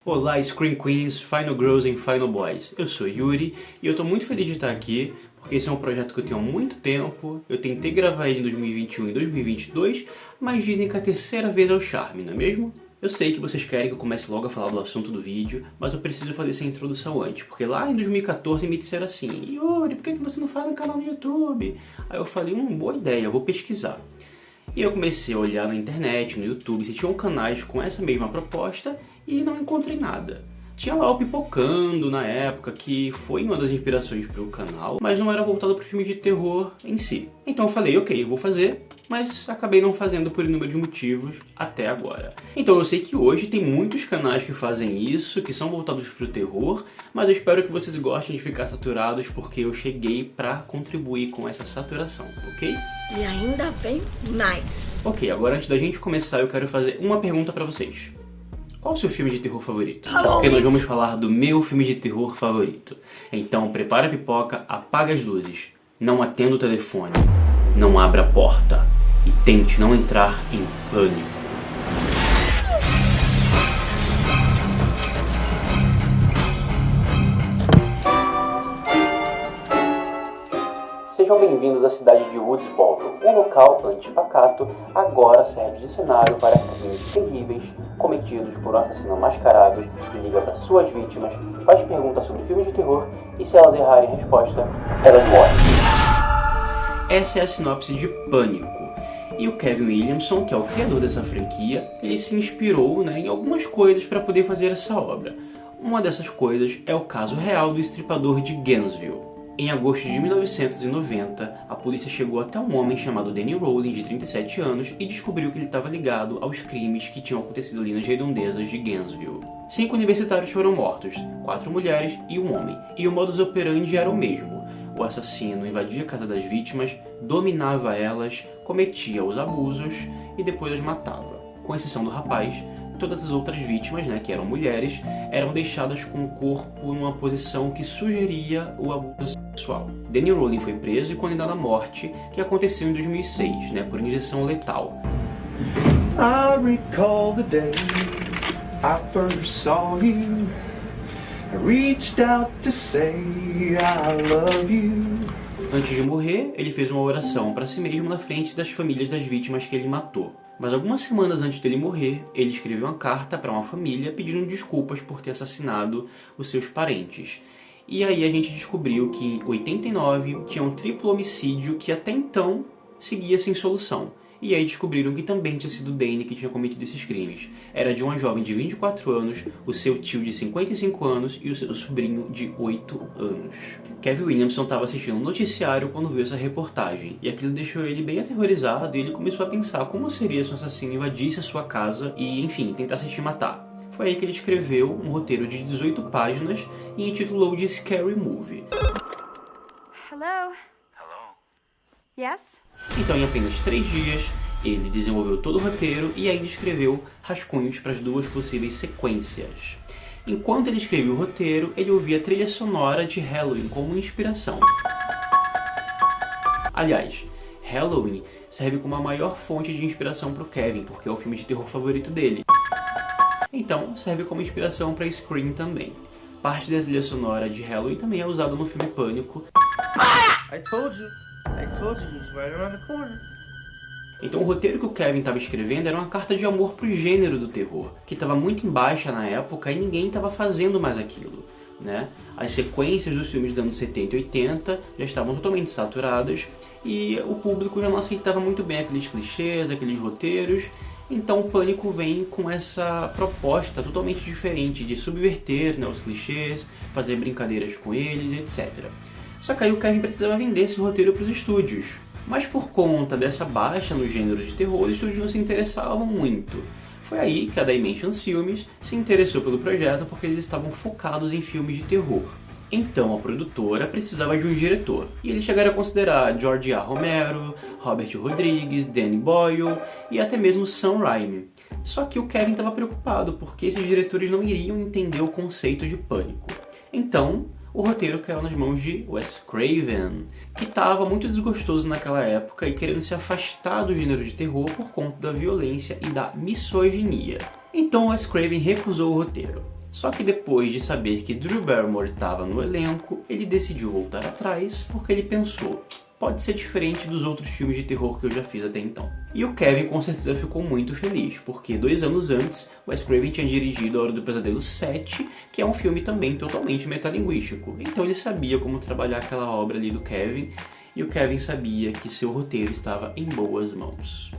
Olá, Scream Queens, Final Girls and Final Boys. Eu sou Yuri e eu tô muito feliz de estar aqui, porque esse é um projeto que eu tenho há muito tempo. Eu tentei gravar ele em 2021 e 2022, mas dizem que a terceira vez é o charme, não é mesmo? Eu sei que vocês querem que eu comece logo a falar do assunto do vídeo, mas eu preciso fazer essa introdução antes, porque lá em 2014 me disseram assim: Yuri, por que você não faz um canal no YouTube? Aí eu falei, boa ideia, eu vou pesquisar. E eu comecei a olhar na internet, no YouTube, se tinham canais com essa mesma proposta e não encontrei nada. Tinha lá o Pipocando na época, que foi uma das inspirações para o canal, mas não era voltado para o filme de terror em si. Então eu falei, ok, eu vou fazer, mas acabei não fazendo por inúmeros motivos até agora. Então eu sei que hoje tem muitos canais que fazem isso, que são voltados para o terror, mas eu espero que vocês gostem de ficar saturados, porque eu cheguei para contribuir com essa saturação, ok? E ainda bem mais. Ok, agora antes da gente começar eu quero fazer uma pergunta pra vocês. Qual o seu filme de terror favorito? Porque nós vamos falar do meu filme de terror favorito. Então prepara a pipoca, apaga as luzes, não atenda o telefone, não abra a porta e tente não entrar em pânico. Sejam bem-vindos à cidade de Woodsboro. Um local antipacato agora serve de cenário para crimes terríveis cometidos por um assassino mascarado que liga para suas vítimas, faz perguntas sobre filmes de terror e, se elas errarem a resposta, elas morrem. Essa é a sinopse de Pânico. E o Kevin Williamson, que é o criador dessa franquia, ele se inspirou em algumas coisas para poder fazer essa obra. Uma dessas coisas é o caso real do estripador de Gainesville. Em agosto de 1990, a polícia chegou até um homem chamado Danny Rowling, de 37 anos, e descobriu que ele estava ligado aos crimes que tinham acontecido ali nas redondezas de Gainesville. 5 universitários foram mortos, 4 mulheres e um homem, e o modus operandi era o mesmo. O assassino invadia a casa das vítimas, dominava elas, cometia os abusos e depois as matava. Com exceção do rapaz, todas as outras vítimas, que eram mulheres, eram deixadas com o corpo numa posição que sugeria o abuso sexual. Danny Rowling foi preso e condenado à morte, que aconteceu em 2006, por injeção letal. I recall the day I first saw you. I reached out to say I love you. Antes de morrer, ele fez uma oração para si mesmo na frente das famílias das vítimas que ele matou. Mas algumas semanas antes dele morrer, ele escreveu uma carta para uma família pedindo desculpas por ter assassinado os seus parentes. E aí a gente descobriu que em 89 tinha um triplo homicídio que até então seguia sem solução. E aí descobriram que também tinha sido Danny que tinha cometido esses crimes. Era de uma jovem de 24 anos, o seu tio de 55 anos e o seu sobrinho de 8 anos. Kevin Williamson estava assistindo um noticiário quando viu essa reportagem, e aquilo deixou ele bem aterrorizado e ele começou a pensar como seria se um assassino invadisse a sua casa e, enfim, tentasse te matar. Foi aí que ele escreveu um roteiro de 18 páginas e intitulou de Scary Movie. Hello? Hello? Yes? Então, em apenas 3 dias, ele desenvolveu todo o roteiro e ainda escreveu rascunhos para as 2 possíveis sequências. Enquanto ele escrevia o roteiro, ele ouvia a trilha sonora de Halloween como inspiração. Aliás, Halloween serve como a maior fonte de inspiração para o Kevin, porque é o filme de terror favorito dele. Então, serve como inspiração para Scream também. Parte da trilha sonora de Halloween também é usada no filme Pânico. I told you it's right around the corner. Então o roteiro que o Kevin estava escrevendo era uma carta de amor pro gênero do terror, que estava muito em baixa na época e ninguém estava fazendo mais aquilo. As sequências dos filmes dos anos 70 e 80 já estavam totalmente saturadas e o público já não aceitava muito bem aqueles clichês, aqueles roteiros. Então o Pânico vem com essa proposta totalmente diferente de subverter os clichês, fazer brincadeiras com eles, etc. Só que aí o Kevin precisava vender esse roteiro para os estúdios. Mas por conta dessa baixa no gênero de terror, os estúdios não se interessavam muito. Foi aí que a Dimension Films se interessou pelo projeto porque eles estavam focados em filmes de terror. Então a produtora precisava de um diretor, e eles chegaram a considerar George A. Romero, Robert Rodrigues, Danny Boyle e até mesmo Sam Raimi. Só que o Kevin estava preocupado porque esses diretores não iriam entender o conceito de Pânico. Então o roteiro caiu nas mãos de Wes Craven, que estava muito desgostoso naquela época e querendo se afastar do gênero de terror por conta da violência e da misoginia. Então Wes Craven recusou o roteiro. Só que depois de saber que Drew Barrymore estava no elenco, ele decidiu voltar atrás porque ele pensou: pode ser diferente dos outros filmes de terror que eu já fiz até então. E o Kevin com certeza ficou muito feliz, porque 2 anos antes, Wes Craven tinha dirigido A Hora do Pesadelo 7, que é um filme também totalmente metalinguístico. Então ele sabia como trabalhar aquela obra ali do Kevin, e o Kevin sabia que seu roteiro estava em boas mãos.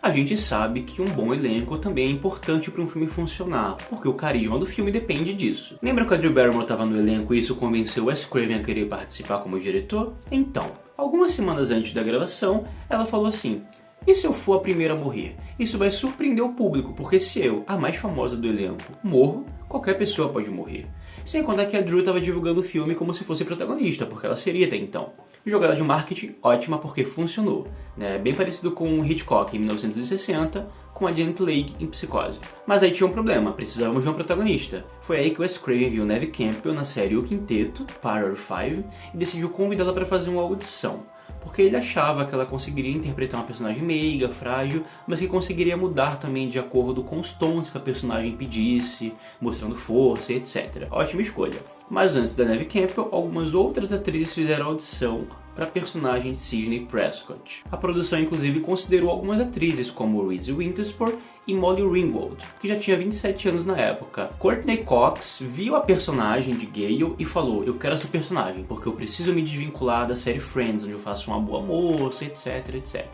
A gente sabe que um bom elenco também é importante para um filme funcionar, porque o carisma do filme depende disso. Lembra que a Drew Barrymore estava no elenco e isso convenceu Wes Craven a querer participar como diretor? Então, algumas semanas antes da gravação, ela falou assim: e se eu for a primeira a morrer? Isso vai surpreender o público, porque se eu, a mais famosa do elenco, morro, qualquer pessoa pode morrer. Sem contar que a Drew estava divulgando o filme como se fosse protagonista, porque ela seria até então. Jogada de marketing ótima porque funcionou, né? Bem parecido com Hitchcock em 1960, com a Janet Leigh em Psicose. Mas aí tinha um problema, precisávamos de um protagonista. Foi aí que Wes Craven viu Neve Campbell na série O Quinteto, Power 5, e decidiu convidá-la para fazer uma audição. Porque ele achava que ela conseguiria interpretar uma personagem meiga, frágil, mas que conseguiria mudar também de acordo com os tons que a personagem pedisse, mostrando força, etc. Ótima escolha. Mas antes da Neve Campbell, algumas outras atrizes fizeram audição para a personagem de Sidney Prescott. A produção inclusive considerou algumas atrizes como Reese Witherspoon e Molly Ringwald, que já tinha 27 anos na época. Courtney Cox viu a personagem de Gale e falou: eu quero essa personagem, porque eu preciso me desvincular da série Friends, onde eu faço uma boa moça, etc, etc.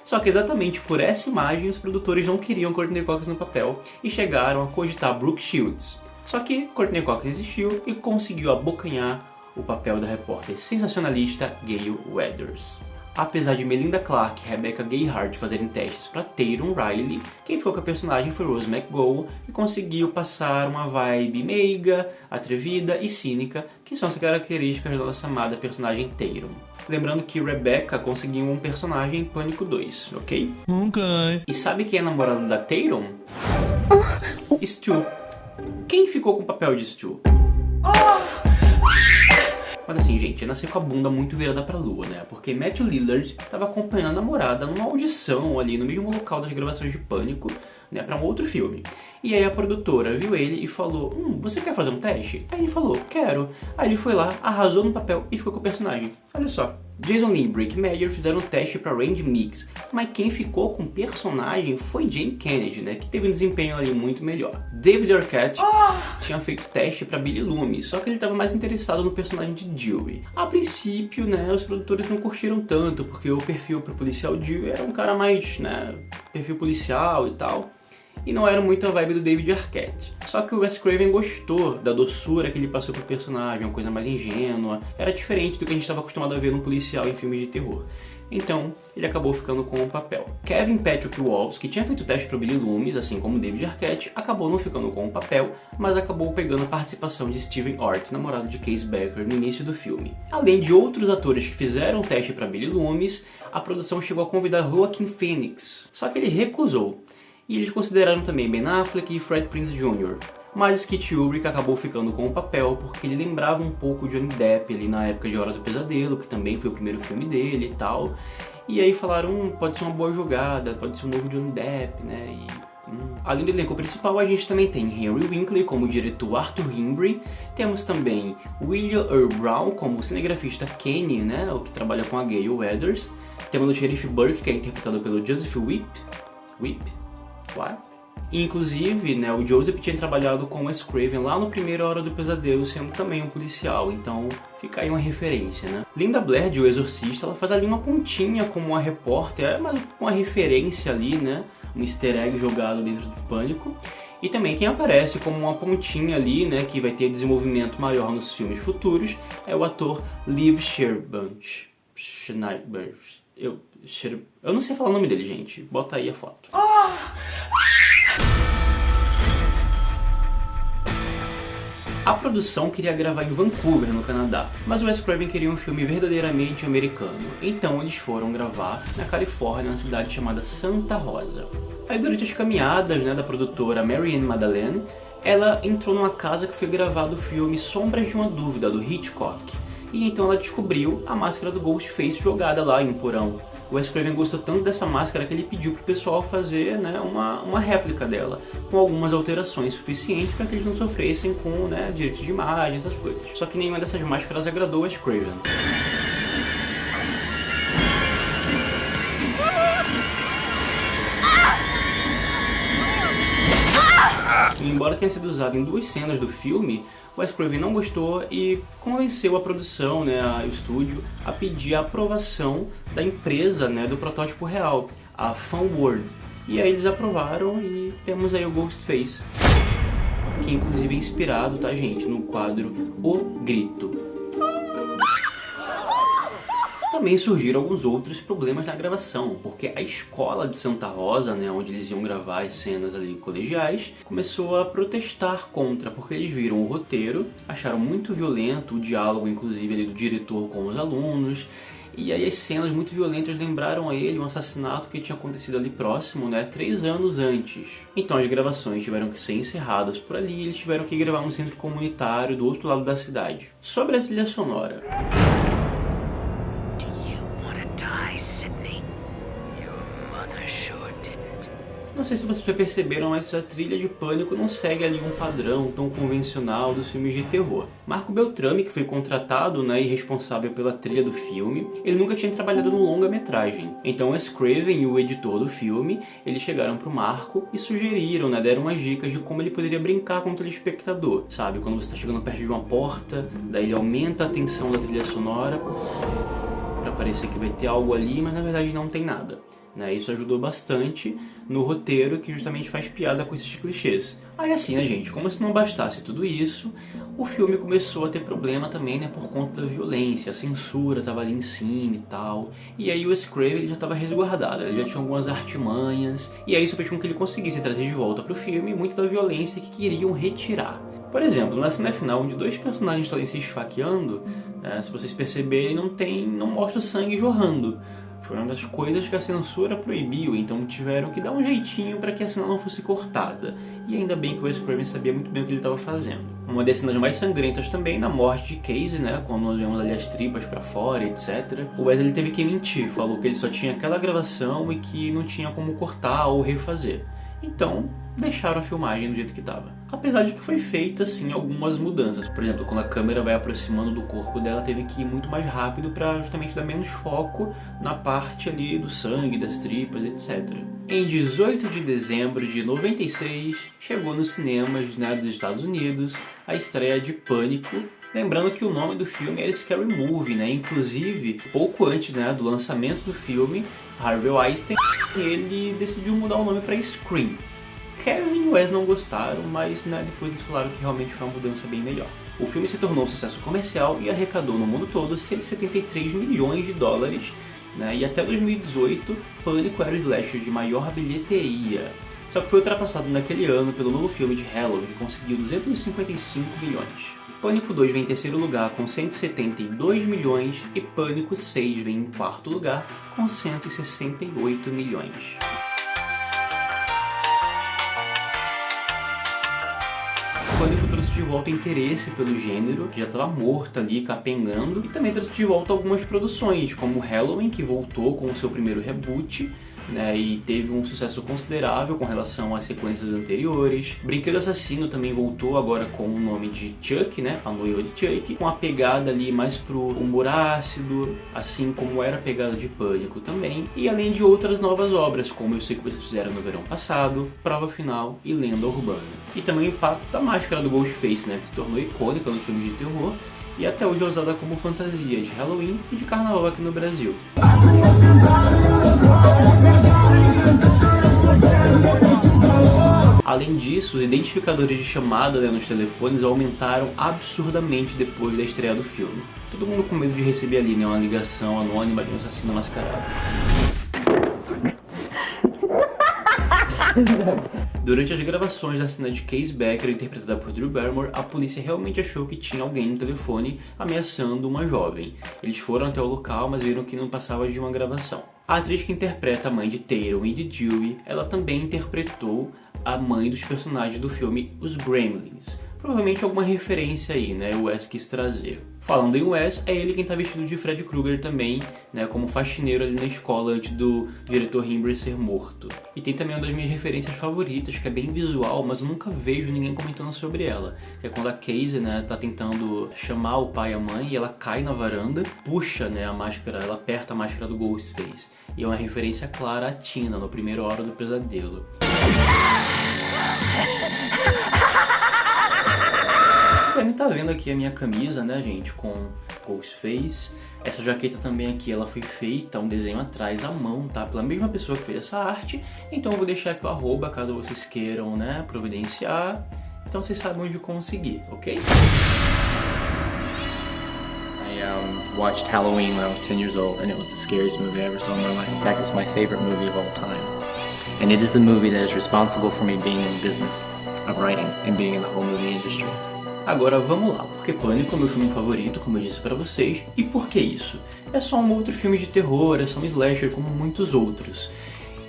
Só que exatamente por essa imagem os produtores não queriam Courtney Cox no papel e chegaram a cogitar Brooke Shields. Só que Courtney Cox resistiu e conseguiu abocanhar o papel da repórter sensacionalista Gale Weathers. Apesar de Melinda Clarke e Rebecca Gayheart fazerem testes para Tatum Riley, quem ficou com a personagem foi Rose McGowan, que conseguiu passar uma vibe meiga, atrevida e cínica, que são as características da nossa amada personagem Tatum. Lembrando que Rebecca conseguiu um personagem em Pânico 2, ok? Ok. E sabe quem é namorado da Tatum? Stu. Quem ficou com o papel de Stu? Mas assim, gente, eu nasci com a bunda muito virada pra lua, né? Porque Matthew Lillard estava acompanhando a namorada numa audição ali no mesmo local das gravações de Pânico, né? Pra um outro filme. E aí a produtora viu ele e falou: você quer fazer um teste? Aí ele falou: quero. Aí ele foi lá, arrasou no papel e ficou com o personagem. Olha só. Jason Lee e Brick Meyer fizeram um teste para Randy Meeks, mas quem ficou com o personagem foi Jane Kennedy, né, que teve um desempenho ali muito melhor. David Arquette tinha feito teste para Billy Loomis, só que ele estava mais interessado no personagem de Dewey. A princípio, né, os produtores não curtiram tanto, porque o perfil para o policial Dewey era um cara mais, né, perfil policial e tal. E não era muito a vibe do David Arquette. Só que o Wes Craven gostou da doçura que ele passou pro personagem, uma coisa mais ingênua. Era diferente do que a gente estava acostumado a ver num policial em filmes de terror. Então, ele acabou ficando com o papel. Kevin Patrick Walsh, que tinha feito o teste para Billy Loomis, assim como David Arquette, acabou não ficando com o papel, mas acabou pegando a participação de Steven Ort, namorado de Case Becker, no início do filme. Além de outros atores que fizeram o teste para Billy Loomis, a produção chegou a convidar Joaquin Phoenix, só que ele recusou. E eles consideraram também Ben Affleck e Fred Prinze Jr. Mas Kit Ulrich acabou ficando com o papel porque ele lembrava um pouco de Johnny Depp ali na época de Hora do Pesadelo, que também foi o primeiro filme dele e tal. E aí falaram, pode ser uma boa jogada, pode ser um novo Johnny Depp, né? Além do elenco principal, a gente também tem Henry Winkler como diretor Arthur Hembry, temos também William Earl Brown como cinegrafista Kenny, né? O que trabalha com a Gale Weathers. Temos o Sheriff Burke, que é interpretado pelo Joseph Whipp. E, inclusive, né, o Joseph tinha trabalhado com Wes Craven lá no primeiro Hora do Pesadelo, sendo também um policial, então fica aí uma referência, né? Linda Blair, de O Exorcista, ela faz ali uma pontinha como uma repórter, é uma referência ali, né? Um easter egg jogado dentro do Pânico. E também quem aparece como uma pontinha ali, né, que vai ter desenvolvimento maior nos filmes futuros, é o ator Liev Schreiber. Eu não sei falar o nome dele, gente. Bota aí a foto. A produção queria gravar em Vancouver, no Canadá, mas o Wes Craven queria um filme verdadeiramente americano, então eles foram gravar na Califórnia, na cidade chamada Santa Rosa. Aí durante as caminhadas, né, da produtora Marianne Madeleine, ela entrou numa casa que foi gravado o filme Sombras de uma Dúvida, do Hitchcock, e então ela descobriu a máscara do Ghostface jogada lá em um porão. O Wes Craven gostou tanto dessa máscara que ele pediu pro pessoal fazer, né, uma réplica dela, com algumas alterações suficientes para que eles não sofressem com, né, direitos de imagem, essas coisas. Só que nenhuma dessas máscaras agradou o Wes Craven. E embora tenha sido usado em 2 cenas do filme, o Wes Craven não gostou e convenceu a produção, né, o estúdio, a pedir a aprovação da empresa, né, do protótipo real, a Funworld. E aí eles aprovaram e temos aí o Ghostface, que inclusive é inspirado, tá, gente, no quadro O Grito. Também surgiram alguns outros problemas na gravação, porque a escola de Santa Rosa, né, onde eles iam gravar as cenas ali colegiais, começou a protestar contra, porque eles viram o roteiro, acharam muito violento o diálogo, inclusive, ali do diretor com os alunos, e aí as cenas muito violentas lembraram a ele um assassinato que tinha acontecido ali próximo, né, 3 anos antes. Então as gravações tiveram que ser encerradas por ali e eles tiveram que gravar num centro comunitário do outro lado da cidade. Sobre a trilha sonora. Não sei se vocês já perceberam, mas a trilha de Pânico não segue ali um padrão tão convencional dos filmes de terror. Marco Beltrami, que foi contratado, né, e responsável pela trilha do filme, ele nunca tinha trabalhado no longa-metragem. Então Wes Craven e o editor do filme, eles chegaram pro Marco e sugeriram, né, deram umas dicas de como ele poderia brincar com o telespectador. Sabe, quando você está chegando perto de uma porta, daí ele aumenta a tensão da trilha sonora para parecer que vai ter algo ali, mas na verdade não tem nada. Né, isso ajudou bastante no roteiro, que justamente faz piada com esses clichês. Aí assim, né, gente, como se não bastasse tudo isso, o filme começou a ter problema também, né, por conta da violência, a censura tava ali em cima e tal. E aí o Wes Craven ele já estava resguardado, ele já tinha algumas artimanhas, e aí isso fez com que ele conseguisse trazer de volta pro filme muito da violência que queriam retirar. Por exemplo, na cena final, onde 2 personagens estão se esfaqueando, né, se vocês perceberem, não mostra o sangue jorrando. Foi uma das coisas que a censura proibiu, então tiveram que dar um jeitinho para que a cena não fosse cortada. E ainda bem que o Wes Craven sabia muito bem o que ele estava fazendo. Uma das cenas mais sangrentas também, na morte de Casey, né, quando nós vemos ali as tripas para fora, etc. O Wes ele teve que mentir, falou que ele só tinha aquela gravação e que não tinha como cortar ou refazer. Então, deixaram a filmagem do jeito que estava. Apesar de que foi feita, sim, algumas mudanças. Por exemplo, quando a câmera vai aproximando do corpo dela, teve que ir muito mais rápido para justamente dar menos foco na parte ali do sangue, das tripas, etc. Em 18 de dezembro de 96, chegou nos cinemas, né, dos Estados Unidos a estreia de Pânico. Lembrando que o nome do filme era Scary Movie, né? Inclusive, pouco antes, né, do lançamento do filme, Harvey Weinstein, ele decidiu mudar o nome para Scream. Kevin e Wes não gostaram, mas, né, depois eles falaram que realmente foi uma mudança bem melhor. O filme se tornou um sucesso comercial e arrecadou no mundo todo 173 milhões de dólares, né, e até 2018, Pânico era o slasher de maior bilheteria. Só que foi ultrapassado naquele ano pelo novo filme de Halloween, que conseguiu 255 milhões. Pânico 2 vem em terceiro lugar com 172 milhões e Pânico 6 vem em quarto lugar com 168 milhões. Pânico trouxe de volta interesse pelo gênero, que já estava morto ali, capengando, e também trouxe de volta algumas produções, como Halloween, que voltou com o seu primeiro reboot, né, e teve um sucesso considerável com relação às sequências anteriores. Brinquedo Assassino também voltou agora com o nome de Chuck, né, a noiva de Chuck, com a pegada ali mais pro humor ácido, assim como era a pegada de Pânico também, e além de outras novas obras, como Eu Sei Que Vocês Fizeram no Verão Passado, Prova Final e Lenda Urbana. E também o impacto da máscara do Ghostface, né, que se tornou icônica nos filmes de terror, e até hoje é usada como fantasia de Halloween e de Carnaval aqui no Brasil. Além disso, os identificadores de chamada, né, nos telefones aumentaram absurdamente depois da estreia do filme. Todo mundo com medo de receber ali, né, uma ligação anônima de um assassino mascarado. Durante as gravações da cena de Casey Becker, interpretada por Drew Barrymore, a polícia realmente achou que tinha alguém no telefone ameaçando uma jovem. Eles foram até o local, mas viram que não passava de uma gravação. A atriz que interpreta a mãe de Tatum e de Dewey, ela também interpretou a mãe dos personagens do filme Os Gremlins. Provavelmente alguma referência aí, né, o Wes quis trazer. Falando em Wes, é ele quem tá vestido de Fred Krueger também, né, como faxineiro ali na escola antes do diretor Himbry ser morto. E tem também uma das minhas referências favoritas, que é bem visual, mas eu nunca vejo ninguém comentando sobre ela, que é quando a Casey, né, tá tentando chamar o pai e a mãe e ela cai na varanda, puxa, né, a máscara, ela aperta a máscara do Ghostface. E é uma referência clara à Tina, no primeiro Hora do Pesadelo. Você tá vendo aqui a minha camisa, né, gente, com Ghostface. Essa jaqueta também aqui, ela foi feita, um desenho atrás, à mão, tá? Pela mesma pessoa que fez essa arte. Então eu vou deixar aqui o arroba, caso vocês queiram, né, providenciar. Então vocês sabem onde conseguir, ok? I watched Halloween when I was 10 years old, and it was the scariest movie I ever saw in my life. In fact, it's my favorite movie of all time. And it is the movie that is responsible for me being in the business of writing and being in the whole movie industry. Agora vamos lá, porque Pânico é o meu filme favorito, como eu disse pra vocês. E por que isso? É só um outro filme de terror, é só um slasher como muitos outros.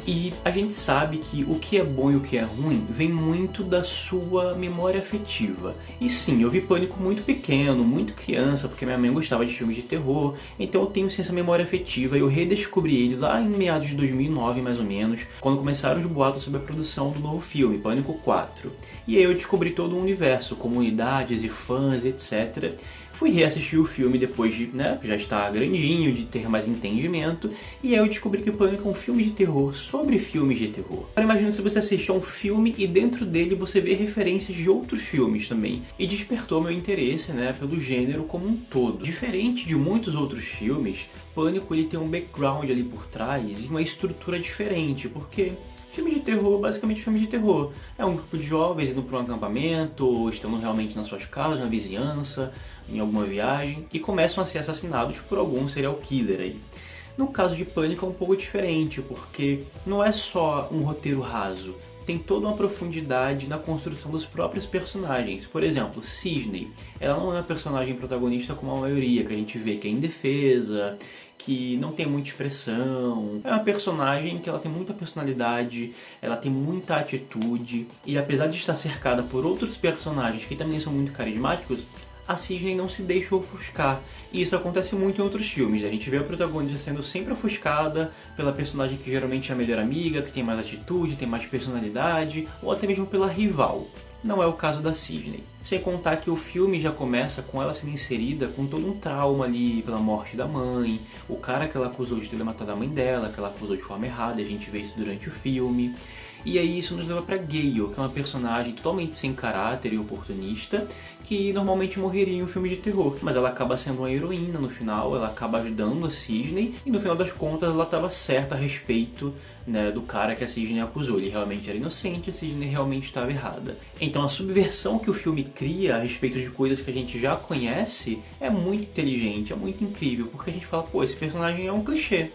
E a gente sabe que o que é bom e o que é ruim vem muito da sua memória afetiva. E sim, eu vi Pânico muito pequeno, muito criança, porque minha mãe gostava de filmes de terror, então eu tenho sim essa memória afetiva e eu redescobri ele lá em meados de 2009, mais ou menos, quando começaram os boatos sobre a produção do novo filme, Pânico 4. E aí eu descobri todo o universo, comunidades e fãs, etc. Fui reassistir o filme depois de, né, já estar grandinho, de ter mais entendimento, e aí eu descobri que o Pânico é um filme de terror sobre filmes de terror. Agora imagina se você assiste a um filme e dentro dele você vê referências de outros filmes também, e despertou meu interesse, né, pelo gênero como um todo. Diferente de muitos outros filmes, Pânico ele tem um background ali por trás e uma estrutura diferente, porque filme de terror, basicamente filme de terror. É um grupo de jovens indo para um acampamento, ou estando realmente nas suas casas, na vizinhança, em alguma viagem, e começam a ser assassinados por algum serial killer aí. No caso de Pânico é um pouco diferente, porque não é só um roteiro raso, tem toda uma profundidade na construção dos próprios personagens. Por exemplo, Sidney, ela não é uma personagem protagonista como a maioria, que a gente vê que é indefesa, que não tem muita expressão. É uma personagem que ela tem muita personalidade, ela tem muita atitude, e apesar de estar cercada por outros personagens que também são muito carismáticos, a Sidney não se deixa ofuscar. E isso acontece muito em outros filmes. A gente vê a protagonista sendo sempre ofuscada pela personagem que geralmente é a melhor amiga, que tem mais atitude, tem mais personalidade, ou até mesmo pela rival. Não é o caso da Sidney. Sem contar que o filme já começa com ela sendo inserida com todo um trauma ali pela morte da mãe, o cara que ela acusou de ter matado a mãe dela, que ela acusou de forma errada, a gente vê isso durante o filme. E aí isso nos leva pra Gale, que é uma personagem totalmente sem caráter e oportunista, que normalmente morreria em um filme de terror. Mas ela acaba sendo uma heroína no final, ela acaba ajudando a Sidney, e no final das contas ela estava certa a respeito, né, do cara que a Sidney acusou. Ele realmente era inocente, a Sidney realmente estava errada. Então a subversão que o filme cria a respeito de coisas que a gente já conhece é muito inteligente, é muito incrível, porque a gente fala, pô, esse personagem é um clichê.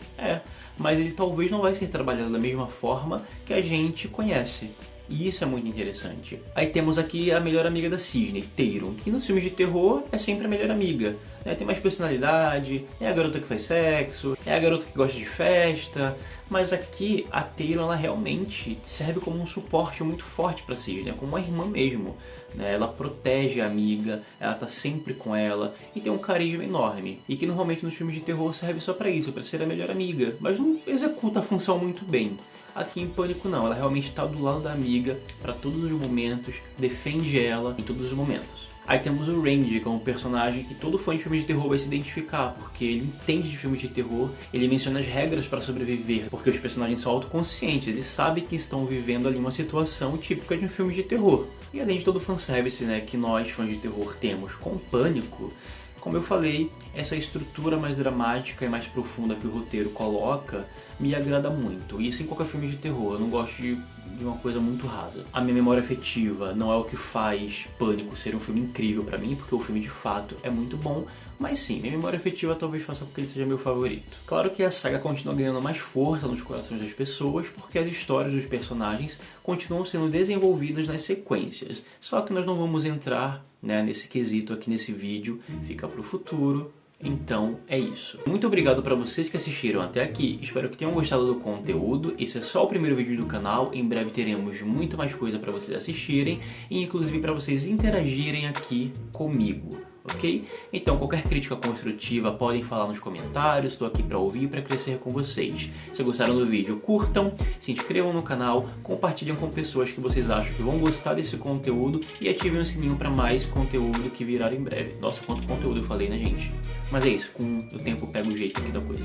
Mas ele talvez não vai ser trabalhado da mesma forma que a gente conhece. E isso é muito interessante. Aí temos aqui a melhor amiga da Sidney, Tatum, que nos filmes de terror é sempre a melhor amiga. Tem mais personalidade, é a garota que faz sexo, é a garota que gosta de festa. Mas aqui a Tatum ela realmente serve como um suporte muito forte para Sidney, como uma irmã mesmo. Ela protege a amiga, ela tá sempre com ela e tem um carisma enorme. E que normalmente nos filmes de terror serve só para isso, para ser a melhor amiga, mas não executa a função muito bem. Aqui em Pânico não, ela realmente está do lado da amiga para todos os momentos, defende ela em todos os momentos. Aí temos o Randy, que é um personagem que todo fã de filmes de terror vai se identificar, porque ele entende de filmes de terror, ele menciona as regras para sobreviver, porque os personagens são autoconscientes, eles sabem que estão vivendo ali uma situação típica de um filme de terror. E além de todo o fanservice, né, que nós, fãs de terror, temos com Pânico, como eu falei, essa estrutura mais dramática e mais profunda que o roteiro coloca me agrada muito. E isso em qualquer filme de terror, eu não gosto de uma coisa muito rasa. A minha memória afetiva não é o que faz Pânico ser um filme incrível pra mim, porque o filme de fato é muito bom, mas sim, minha memória afetiva talvez faça com que ele seja meu favorito. Claro que a saga continua ganhando mais força nos corações das pessoas, porque as histórias dos personagens continuam sendo desenvolvidas nas sequências. Só que nós não vamos entrar, né, nesse quesito aqui nesse vídeo, fica pro futuro. Então é isso. Muito obrigado para vocês que assistiram até aqui. Espero que tenham gostado do conteúdo. Esse é só o primeiro vídeo do canal. Em breve teremos muito mais coisa para vocês assistirem e inclusive para vocês interagirem aqui comigo. ok? Então qualquer crítica construtiva podem falar nos comentários, estou aqui para ouvir e para crescer com vocês. Se gostaram do vídeo, curtam, se inscrevam no canal, compartilhem com pessoas que vocês acham que vão gostar desse conteúdo e ativem o sininho para mais conteúdo que virá em breve. Nossa, quanto conteúdo eu falei, né, gente? Mas é isso, com o tempo pega o jeito aqui da coisa,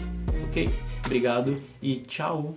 ok? Obrigado e tchau!